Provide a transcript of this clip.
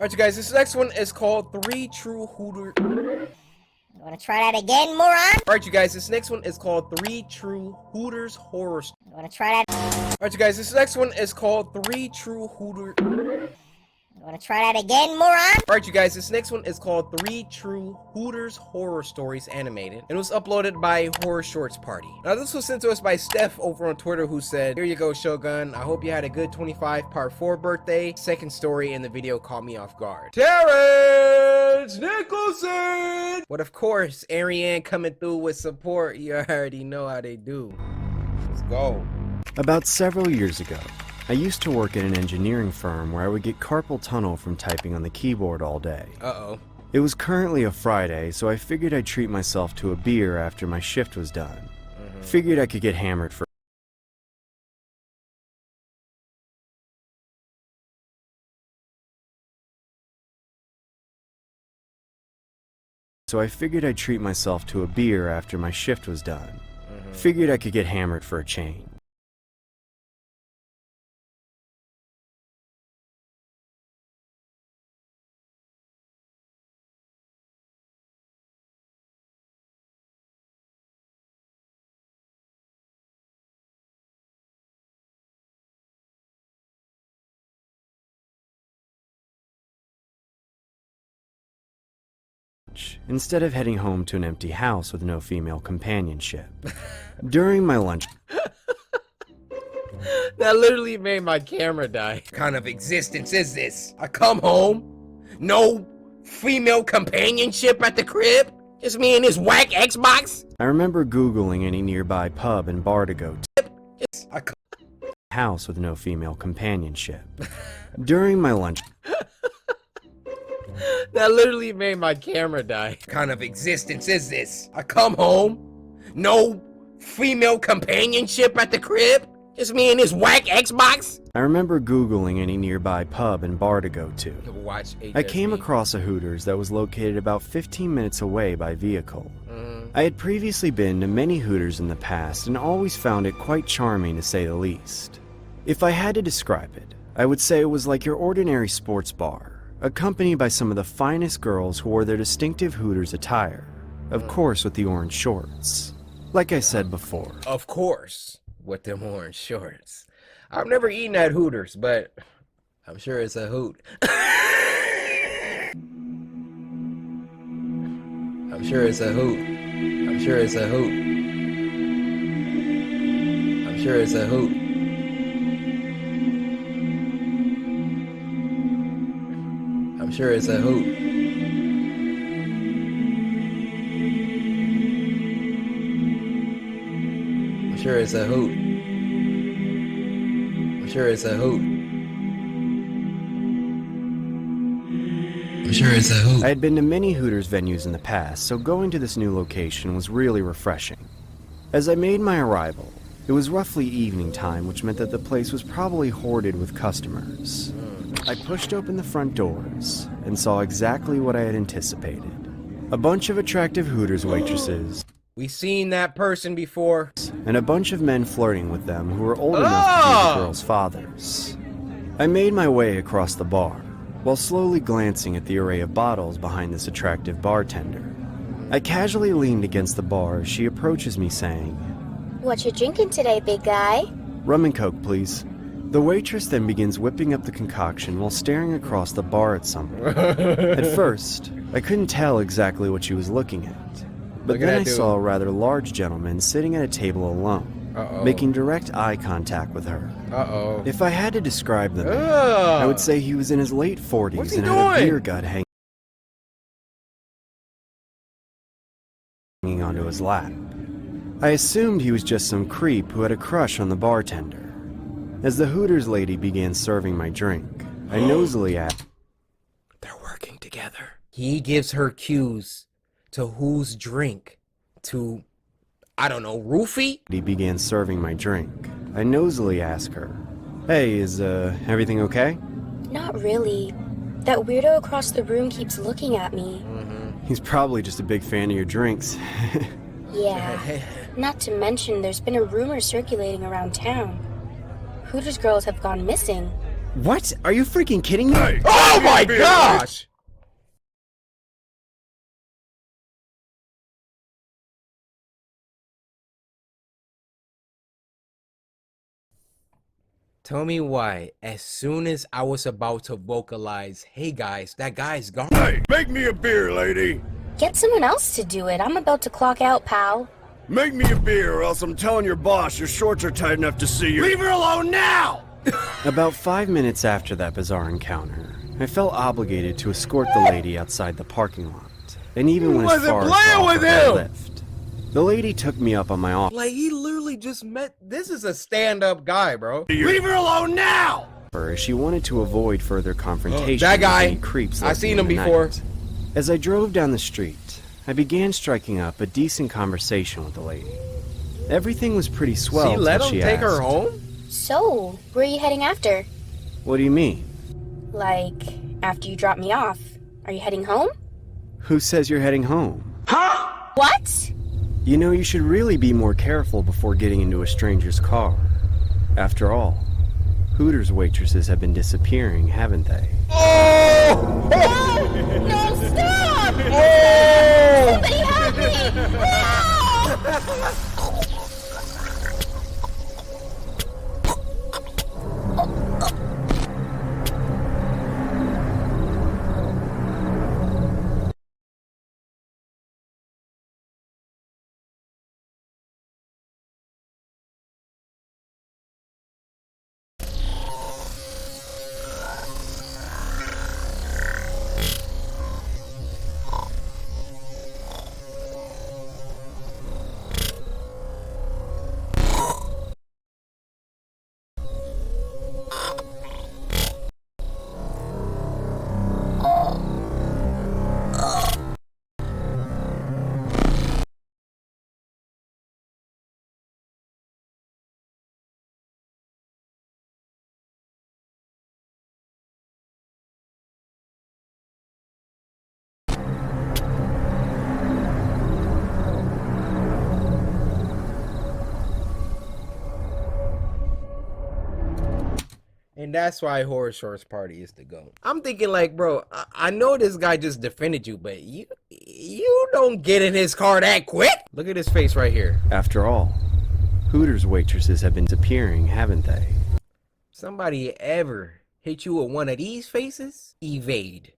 Alright, you guys, this next one is called Three True Hooters. You wanna try that again, moron? Alright, you guys, this next one is called Three True Hooters Horror. You wanna try that? Alright, you guys, this next one is called Three True Hooters. You wanna try that again, moron? Alright, you guys, this next one is called Three True Hooters Horror Stories Animated. It was uploaded by Horror Shorts Party. Now, this was sent to us by Steph over on Twitter, who said, "Here you go, Shogun. I hope you had a good 25 part 4 birthday. Second story in the video caught me off guard. Terrence Nicholson!" But of course, Ariane coming through with support. You already know how they do. Let's go. About several years ago, I used to work at an engineering firm where I would get carpal tunnel from typing on the keyboard all day. Uh-oh. It was currently a Friday, so I figured I'd treat myself to a beer after my shift was done. Figured I could get hammered for Figured I could get hammered for a change. Instead of heading home to an empty house with no female companionship. During my lunch... That literally made my camera die. What kind of existence is this? I come home, no female companionship at the crib? Just me and this whack Xbox? I remember Googling any nearby pub and bar to go to. House with no female companionship. During my lunch... That literally made my camera die. What kind of existence is this? I come home, no female companionship at the crib? Just me and this whack Xbox? I remember Googling any nearby pub and bar to go to. Watch I came across a Hooters that was located about 15 minutes away by vehicle. I had previously been to many Hooters in the past and always found it quite charming to say the least. If I had to describe it, I would say it was like your ordinary sports bar, accompanied by some of the finest girls who wore their distinctive Hooters attire, of course with the orange shorts. Like I said before. Of course, with them orange shorts. I've never eaten at Hooters, but I'm sure it's a hoot. I'm sure it's a hoot. I'm sure it's a hoot. I'm sure it's a hoot. I'm sure it's a hoot. I'm sure it's a hoot. I'm sure it's a hoot. I'm sure it's a hoot. I had been to many Hooters venues in the past, so going to this new location was really refreshing. As I made my arrival, it was roughly evening time, which meant that the place was probably hoarded with customers. I pushed open the front doors and saw exactly what I had anticipated. A bunch of attractive Hooters waitresses. We seen that person before. And a bunch of men flirting with them who were old enough to be the girls' fathers. I made my way across the bar, while slowly glancing at the array of bottles behind this attractive bartender. I casually leaned against the bar as she approaches me saying, "What you drinking today, big guy?" "Rum and Coke, please." The waitress then begins whipping up the concoction while staring across the bar at someone. At first, I couldn't tell exactly what she was looking at. But then I saw a rather large gentleman sitting at a table alone, making direct eye contact with her. If I had to describe the man, I would say he was in his late 40s and had a beer gut hanging onto his lap. I assumed he was just some creep who had a crush on the bartender. As the Hooters lady began serving my drink, I nosily asked, "They're working together." He gives her cues to whose drink, to, I don't know, roofie? He began serving my drink. I nosily asked her, "Hey, is everything okay?" Not really. That weirdo across the room keeps looking at me. He's probably just a big fan of your drinks. Yeah. Not to mention there's been a rumor circulating around town. Hooters girls have gone missing. What? Are you freaking kidding me? Hey, Oh give me a my beer, gosh! Tell me why, as soon as I was about to vocalize, hey guys, that guy's gone. Hey, make me a beer, lady. Get someone else to do it. I'm about to clock out, pal. Make me a beer, or else I'm telling your boss your shorts are tight enough to see you. Leave her alone now! About 5 minutes after that bizarre encounter, I felt obligated to escort the lady outside the parking lot, and even went as wasn't far as to playing offer with her a him! lift. The lady took me up on my offer, Like, he literally just met, this is a stand-up guy, bro. Leave her alone now! as she wanted to avoid further confrontation That guy. with any creeps I lurking seen in him the before. night. As I drove down the street, I began striking up a decent conversation with the lady. Everything was pretty swell She let till him she take her asked, home? So, where are you heading after? "What do you mean? Like, after you drop me off? Are you heading home? Who says you're heading home? What? You know, you should really be more careful before getting into a stranger's car. After all, Hooters waitresses have been disappearing, haven't they?" Oh! No, stop! Oh! Somebody help me! No! And that's why Horror Shorts Party is the GOAT. I'm thinking like, bro, I know this guy just defended you, but you don't get in his car that quick. Look at his face right here. After all, Hooters waitresses have been disappearing, haven't they? Somebody ever hit you with one of these faces? Evade.